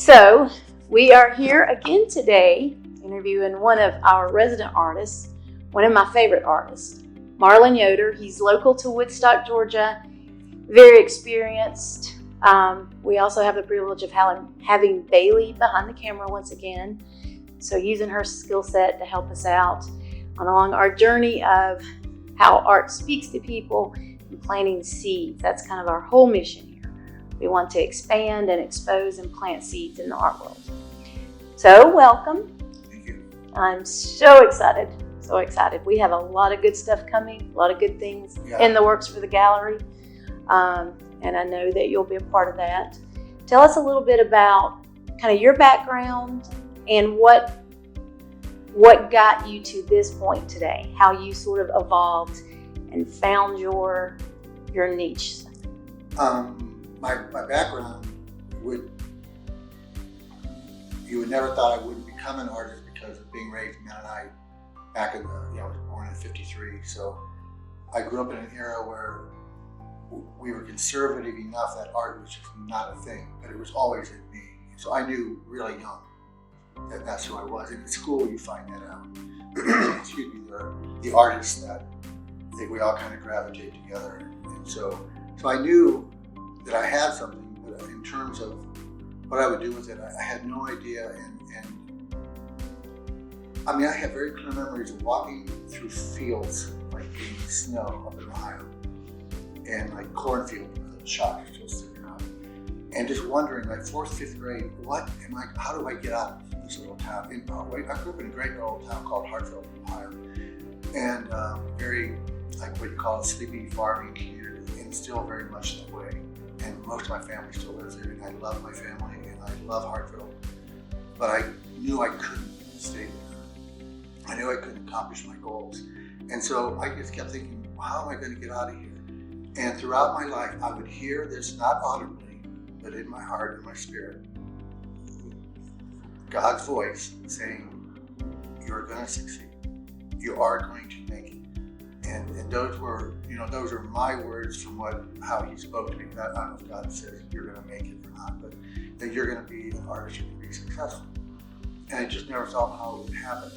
So we are here again today interviewing one of our resident artists, one of my favorite artists, Marlan Yoder. He's local to Woodstock, Georgia, very experienced. We also have the privilege of having Bailey behind the camera once again, so using her skill set to help us out along our journey of how art speaks to people and planting seeds. That's kind of our whole mission here. We want to expand and expose and plant seeds in the art world. So welcome. Thank you. I'm so excited. So excited. We have a lot of good stuff coming, a lot of good things in the works for the gallery. And I know that you'll be a part of that. Tell us a little bit about kind of your background and what got you to this point today, how you sort of evolved and found your niche. My background you would never thought I wouldn't become an artist because of being raised Mennonite back in I was born in '53. So I grew up in an era where we were conservative enough that art was just not a thing, but it was always in me. So I knew really young that that's who I was. And in school, you find that out. Excuse me, the artists that we all kind of gravitate together. And so I knew that I had something, but in terms of what I would do with it, I had no idea. And I mean, I have very clear memories of walking through fields like in snow up in Ohio, and like cornfield with the shock still sticking out, and just wondering, like 4th, 5th grade, how do I get out of this little town? I grew up in a great little town called Hartfield, Ohio, and very, like what you call a sleepy farming community, and still very much that way. And most of my family still lives there, and I love my family, and I love Hartfield, but I knew I couldn't stay there. I knew I couldn't accomplish my goals. And so I just kept thinking, how am I going to get out of here? And throughout my life, I would hear this, not audibly, but in my heart and my spirit, God's voice saying, you're going to succeed. You are going to make it. And those were my words from how he spoke to me. I don't know if God says you're going to make it or not, but that you're going to be an artist, you're going to be successful. And I just never saw how it would happen.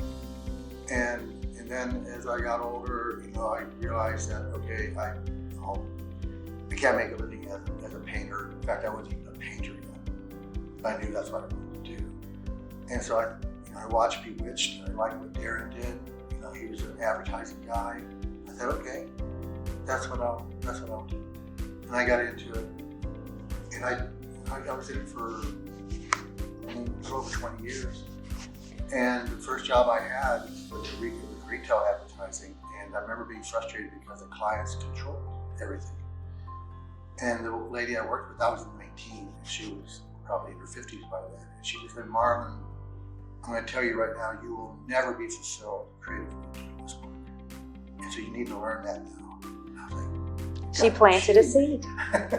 And then as I got older, I realized that, okay, I can't make a living as a painter. In fact, I wasn't even a painter yet. I knew that's what I wanted to do. And so I watched Bewitched. I liked what Darren did. He was an advertising guy. I said, okay, that's what I'll do. And I got into it. And I was in it for over 20 years. And the first job I had was retail advertising. And I remember being frustrated because the clients controlled everything. And the lady I worked with, I was 19, and she was probably in her 50s by then. And she just said, Marlan, I'm going to tell you right now, you will never be fulfilled creatively doing this work. And so you need to learn that now. And I was like, she planted a seed.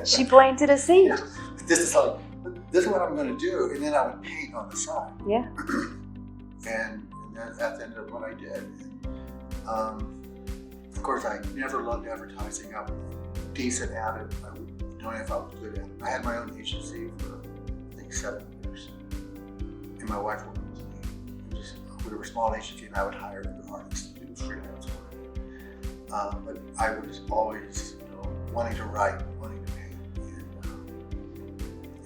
She planted a seed. Yeah. This is what I'm going to do. And then I would paint on the side. Yeah. And that's ended up what I did. Of course, I never loved advertising. I was decent at it. I don't know if I was good at it. I had my own agency for, I think, 7 years. And my wife worked with me. We were a small agency, and I would hire other artists to do freelance work. But I was always, wanting to write, wanting to paint.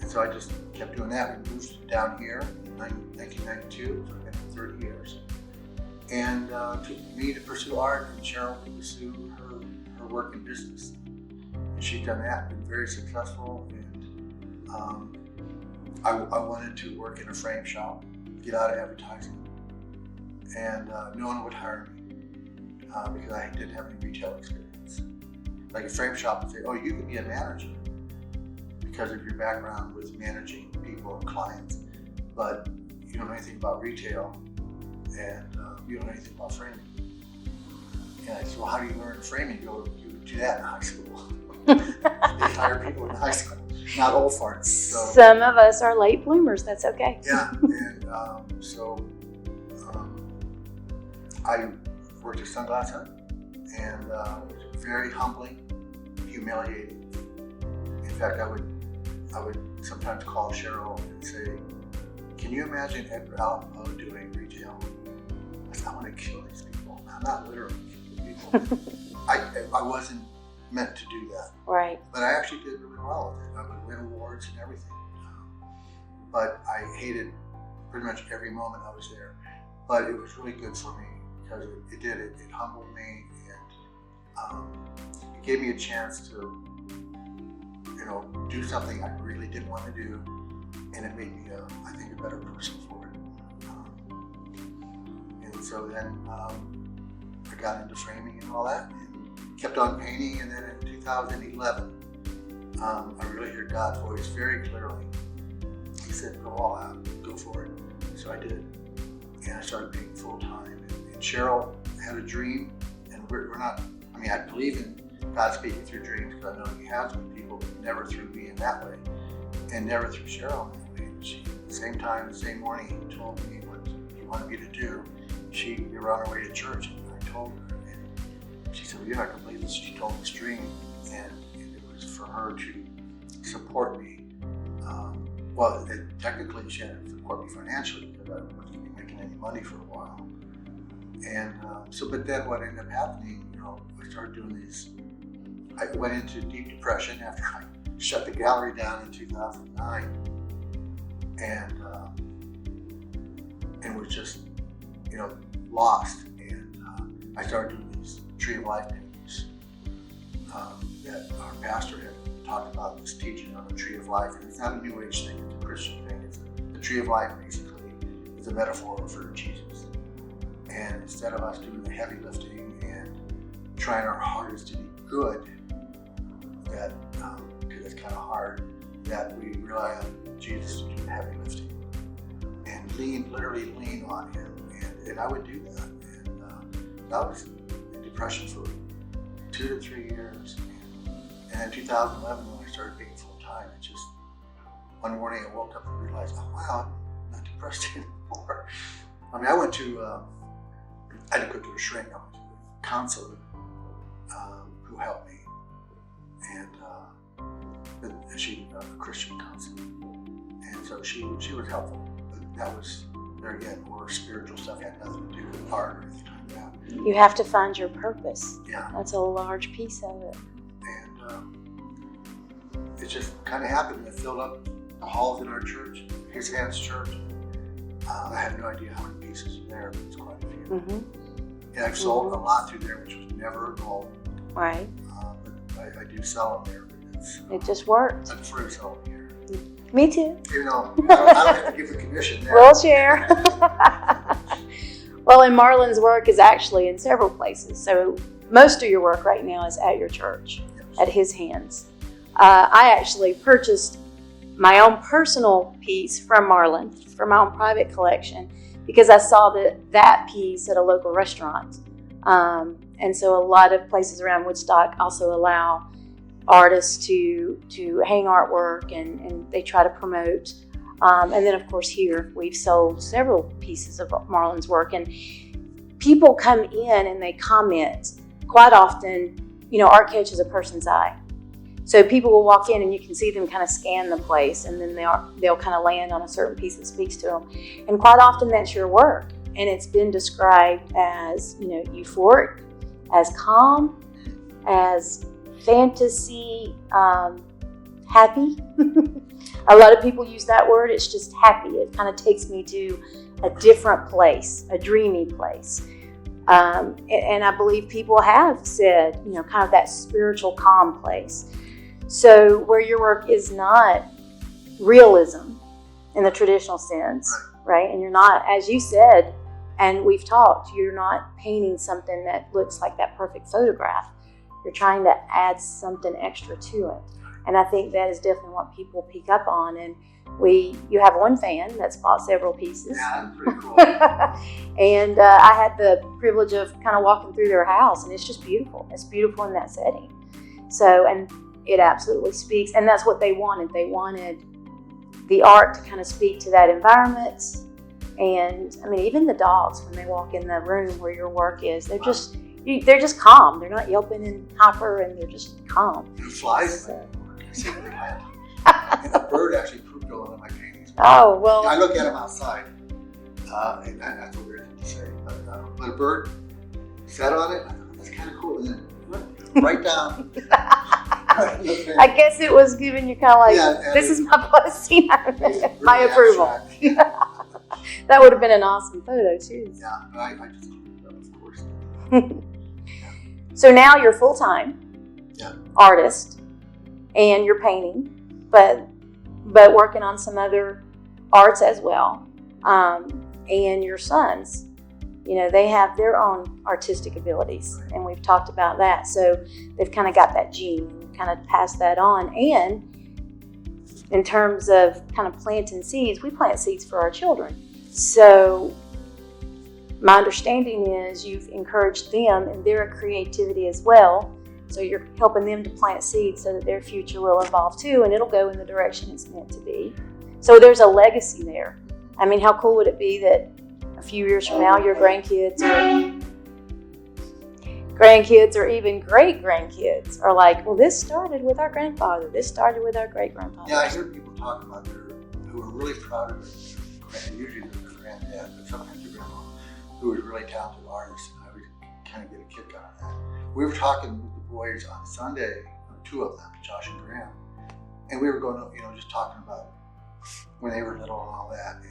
And so I just kept doing that. We moved down here in 1992, so I've been here 30 years. And took me to pursue art, and Cheryl to pursue her work in business. And she'd done that, been very successful. And I wanted to work in a frame shop, get out of advertising. And no one would hire me because I didn't have any retail experience. Like a frame shop would say, oh, you could be a manager because of your background with managing people and clients, but you don't know anything about retail, and you don't know anything about framing. And I said, well, how do you learn framing? You do that in high school. They hire people in high school, not old farts. So, some of us are late bloomers. That's okay. Yeah, and I worked at Sunglass Hut, and it was very humbling, humiliating. In fact, I would sometimes call Cheryl and say, can you imagine Edgar Allan Poe doing retail? I said, I want to kill these people. I'm not literally killing people. I wasn't meant to do that. Right. But I actually did really well with it. I would win awards and everything. But I hated pretty much every moment I was there. But it was really good for me because it humbled me, and it gave me a chance to, do something I really didn't want to do, and it made me, I think, a better person for it. And so then I got into framing and all that, and kept on painting. And then in 2011, I really heard God's voice very clearly. He said, "Go all out, go for it." So I did, and I started painting full time. And Cheryl had a dream, and we're not. I mean, I believe in God speaking through dreams because I know He has with people, but never through me in that way, and never through Cheryl in that way. She, at the same time, the same morning, He told me what He wanted me to do. We were on our way to church, and I told her, and she said, "Well, you're not going to believe this." She told me this dream, and it was for her to support me. Technically, she had to support me financially because I wasn't going to be making any money for a while. And but then what ended up happening, I started doing these. I went into deep depression after I shut the gallery down in 2009, and was just, lost. And I started doing these Tree of Life paintings that our pastor had talked about, this teaching on the Tree of Life. And it's not a New Age thing; it's a Christian thing. The Tree of Life basically is a metaphor for Jesus. And instead of us doing the heavy lifting and trying our hardest to be good, that because it's kind of hard, that we rely on Jesus to do the heavy lifting and literally lean on Him. And I would do that. And I was in depression for 2 to 3 years. And in 2011, when I started painting full time, it just, one morning I woke up and realized, oh wow, I'm not depressed anymore. I mean, I didn't go to a shrink, I went to a counselor who helped me. And she was a Christian counselor. And so she was helpful. But that was, there again, more spiritual stuff, had nothing to do with art or anything like that. You have to find your purpose. Yeah. That's a large piece of it. And it just kind of happened. It filled up the halls in our church, His Hands Church. I had no idea how many pieces were there, but it's quite a few. Mm-hmm. And I've sold a lot through there, which was never a goal. Right. But I do sell them there. But it just works. I'm free selling here. Me too. I don't have to give a commission there. We'll share. Well, and Marlan's Work is actually in several places. So most of your work right now is at your church, yes, at His Hands. I actually purchased my own personal piece from Marlan for my own private collection because I saw that piece at a local restaurant. And so a lot of places around Woodstock also allow artists to hang artwork, and they try to promote. And then, of course, here we've sold several pieces of Marlan's Work, and people come in and they comment. Quite often, art catches a person's eye. So people will walk in and you can see them kind of scan the place, and then they'll kind of land on a certain piece that speaks to them. And quite often that's your work, and it's been described as, euphoric, as calm, as fantasy, happy. A lot of people use that word. It's just happy. It kind of takes me to a different place, a dreamy place. And I believe people have said, kind of that spiritual calm place. So where your work is not realism in the traditional sense, right? And you're not, as you said, and we've talked, you're not painting something that looks like that perfect photograph. You're trying to add something extra to it. And I think that is definitely what people pick up on. And you have one fan that's bought several pieces. Yeah, that's pretty cool. And I had the privilege of kind of walking through their house, and it's just beautiful. It's beautiful in that setting. So, and it absolutely speaks. And that's what they wanted. They wanted the art to kind of speak to that environment. And I mean, even the dogs, when they walk in the room where your work is, they're just calm. They're not yelping and hyper, and they're just calm. The flies. So. And a bird actually pooped on one of my paintings Oh, well. I look at them outside, and that's a weird thing to say, but a bird sat on it. I thought, that's kind of cool. And then right down. I guess it was giving you kind of like, this is my blessing, my approval. That would have been an awesome photo too. Yeah, but I just cleaned it up, of course. So now you're full-time artist, and you're painting, but working on some other arts as well. And your sons, they have their own artistic abilities, and we've talked about that. So they've kind of got that gene, kind of passed that on. And in terms of kind of planting seeds, we plant seeds for our children. So my understanding is you've encouraged them in their creativity as well. So you're helping them to plant seeds so that their future will evolve too, and it'll go in the direction it's meant to be. So there's a legacy there. I mean, how cool would it be that a few years from now, your grandkids or even great-grandkids are like, well, this started with our grandfather. This started with our great-grandfather. Yeah, I hear people talk about who are really proud of it. Usually their granddad, but sometimes their grandma, who is really talented artist. And I would kind of get a kick out of that. We were talking with the boys on Sunday, two of them, Josh and Graham, and we were going to, just talking about when they were little and all that.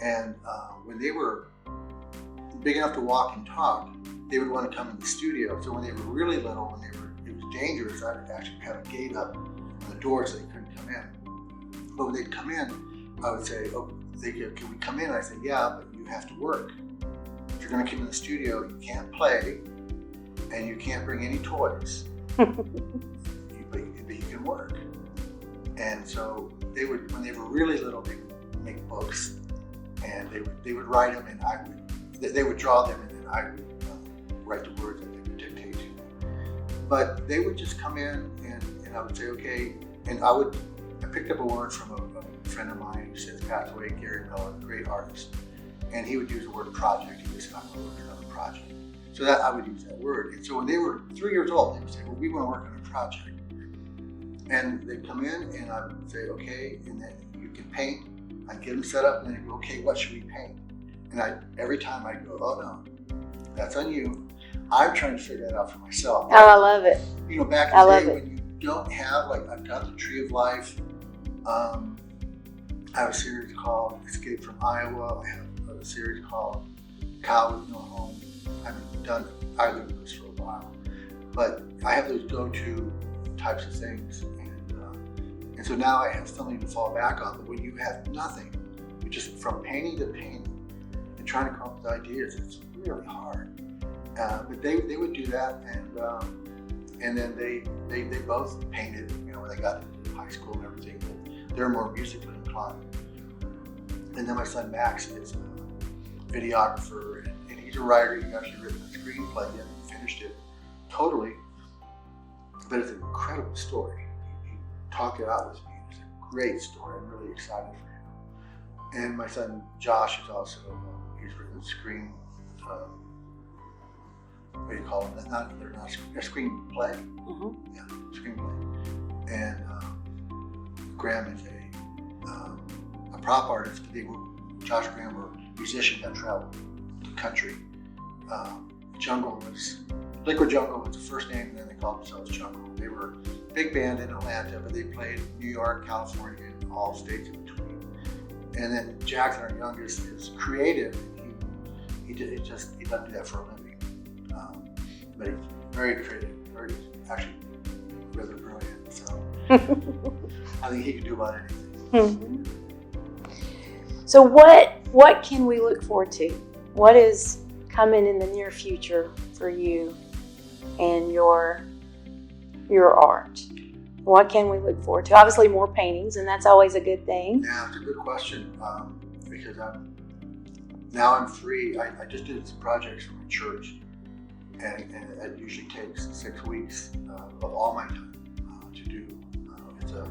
And when they were big enough to walk and talk, they would want to come in the studio. So when they were really little, it was dangerous. I would actually have a gate up on the door so they couldn't come in. But when they'd come in, I would say, "Oh, can we come in?" I said, "Yeah, but you have to work. If you're going to come in the studio, you can't play, and you can't bring any toys. but you can work." And so when they were really little, they would make books, and they would write them, and they would draw them, and then I would write the words that they would dictate to me. But they would just come in, and I would say, okay, and I picked up a word from a friend of mine who since passed away, Gary Miller, a great artist, and he would use the word project. He would say, "I'm going to work on another project." So that I would use that word. And so when they were 3 years old, they would say, "Well, we want to work on a project." And they'd come in, and I would say, "Okay," and then you can paint. I'd get them set up, and they'd go, "Okay, what should we paint?" And every time I'd go, "Oh no, that's on you." I'm trying to figure that out for myself. Oh, I love it. Back in the day when you don't have, I've got the Tree of Life. I have a series called Escape from Iowa. I have a series called Cow with No Home. I haven't done either of those for a while. But I have those go-to types of things. And so now I have something to fall back on. But when you have nothing, you're just from painting to painting and trying to come up with ideas, it's really hard. But they would do that, and then they both painted, when they got into high school and everything. But they're more musically inclined. And then my son Max is a videographer, and he's a writer. He's actually written a screenplay. He hasn't finished it totally, but it's an incredible story. He talked it out with me. It's a great story. I'm really excited for him. And my son Josh is also, he's written a what do you call them? They're not a screenplay. Mm-hmm. Yeah, screenplay. And Graham is a prop artist. Josh and Graham were musicians that traveled the country. Liquid Jungle was the first name, and then they called themselves Jungle. They were a big band in Atlanta, but they played New York, California, and all states in between. And then Jackson, our youngest, is creative. He doesn't do that for a living. But he's very creative, actually rather brilliant. So I think he can do about anything. Mm-hmm. So what can we look forward to? What is coming in the near future for you and your art? What can we look forward to? Obviously more paintings, and that's always a good thing. Yeah, it's a good question, because now I'm free. I just did some projects for my church, and it usually takes 6 weeks of all my time to do. It's a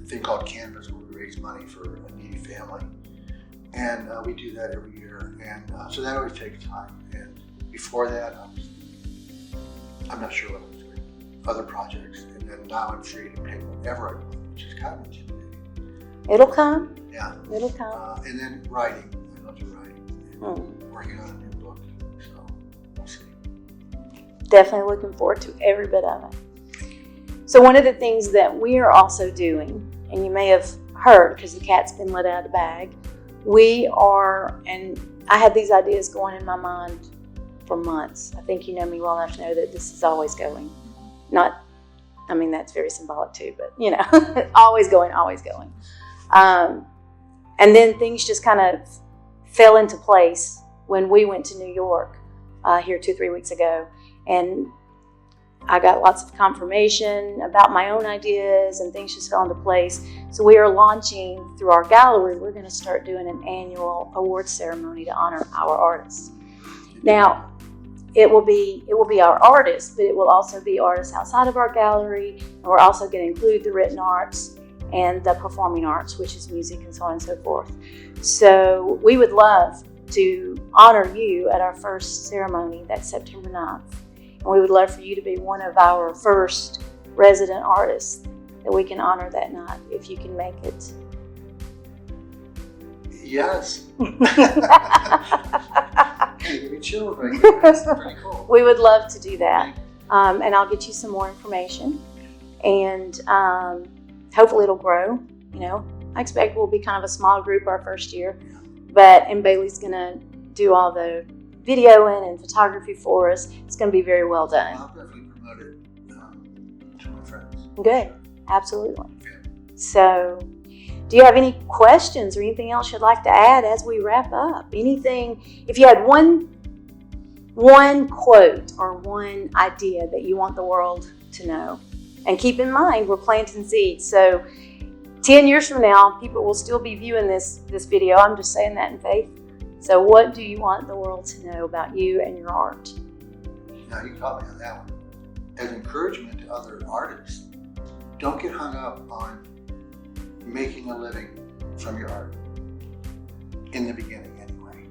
thing called Canvas, where we raise money for a needy family, and we do that every year. And so that always takes time. And before that, I'm not sure what I was doing. Other projects, and then now I'm free to paint whatever I want, which is kind of intimidating. It'll come. Yeah. It'll come. And then writing. I love to write. And working on a new book. So we'll see. Definitely looking forward to every bit of it. So one of the things that we are also doing, and you may have heard because the cat's been let out of the bag, we are, and I had these ideas going in my mind for months. I think you know me well enough to know that this is always going. Not, I mean, that's very symbolic too, but you know, always going, always going. And then things just kind of fell into place when we went to New York here 2-3 weeks ago. And I got lots of confirmation about my own ideas and things just fell into place. So we are launching through our gallery, we're going to start doing an annual awards ceremony to honor our artists. Now, it will be our artists, but it will also be artists outside of our gallery. And we're also going to include the written arts and the performing arts, which is music and so on and so forth. So we would love to honor you at our first ceremony. That's September 9th. And we would love for you to be one of our first resident artists that we can honor that night, if you can make it. Yes. Give me chills right here. That's pretty cool. We would love to do that. And I'll get you some more information. And hopefully it'll grow. You know, I expect we'll be kind of a small group our first year. And Bailey's going to do all the videoing and photography for us. It's going to be very well done. I'll definitely promote it to my friends. Good. Absolutely. So, do you have any questions or anything else you'd like to add as we wrap up? Anything, if you had one quote or one idea that you want the world to know, and keep in mind, we're planting seeds. So 10 years from now, people will still be viewing this video. I'm just saying that in faith. So what do you want the world to know about you and your art? Now, you caught me on that one. As encouragement to other artists, don't get hung up on making a living from your art. In the beginning, anyway.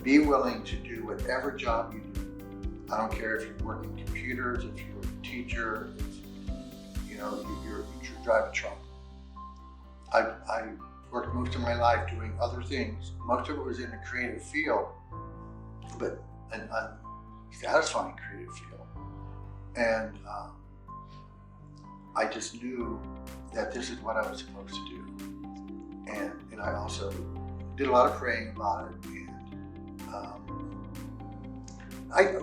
Be willing to do whatever job you do. I don't care if you're working computers, if you're a teacher, if you drive a truck. I worked most of my life doing other things. Most of it was in a creative field, but an unsatisfying creative field. And I just knew that this is what I was supposed to do. And I also did a lot of praying about it. And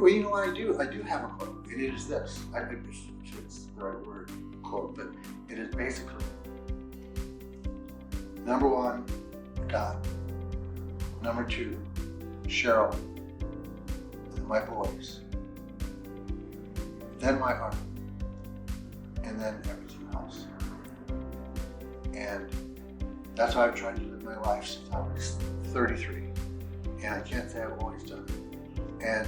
you know what I do? I do have a quote, and it is this. I think it's the right word, quote, but it is basically, number one, God. Number two, Cheryl, and my boys. Then my art. And then everything else. And that's how I've tried to live my life since I was 33. And I can't say I've always done it. And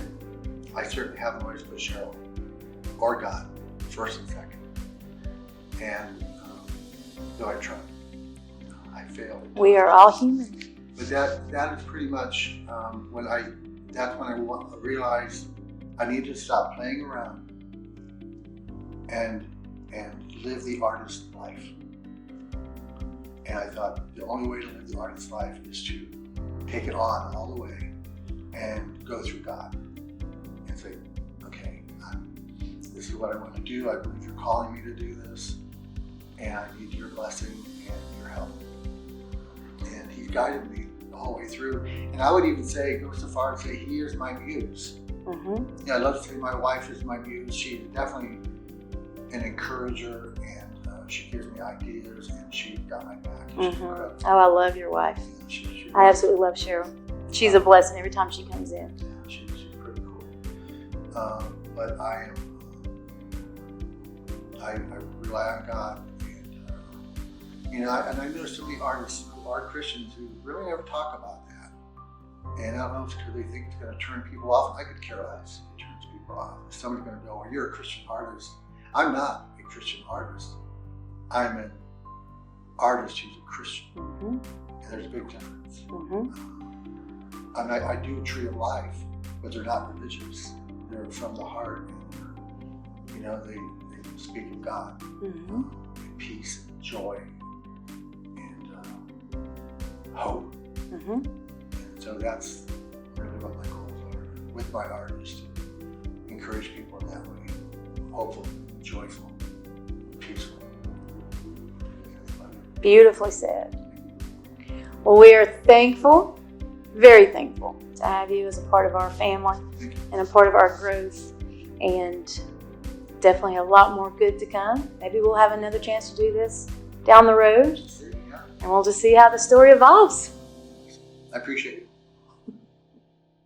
I certainly haven't always put Cheryl or God first and second. And though I tried, I failed. We are all human. But that is pretty much that's when I realized I need to stop playing around and live the artist life. And I thought the only way to live the artist life is to take it on all the way and go through God and say, okay, this is what I want to do. I believe you're calling me to do this, and I need your blessing and your help. And He's guided me the whole way through. And I would even go so far as to say He is my muse. Mm-hmm. I love to say my wife is my muse. She's definitely an encourager, and she gives me ideas, and she's got my back. Mm-hmm. Oh, I love your wife. I absolutely love Cheryl. She's a blessing every time she comes in. Yeah, she's pretty cool. But I rely on God, and I know so many artists who are Christians who really never talk about that. And I don't know if it's because they think it's going to turn people off. I could care less if it turns people off. If somebody's going to go, well, you're a Christian artist. I'm not a Christian artist. I'm an artist who's a Christian. Mm-hmm. And there's a big difference. Mm-hmm. I do a tree of life, but they're not religious. They're from the heart, and they speak of God, and peace and joy, and hope. Mm-hmm. And so that's really what my goals are with my art, is to encourage people in that way, hopeful, joyful, peaceful. Beautifully said. Well, we are thankful, very thankful to have you as a part of our family and a part of our growth, and definitely a lot more good to come. Maybe we'll have another chance to do this down the road, and we'll just see how the story evolves. I appreciate it.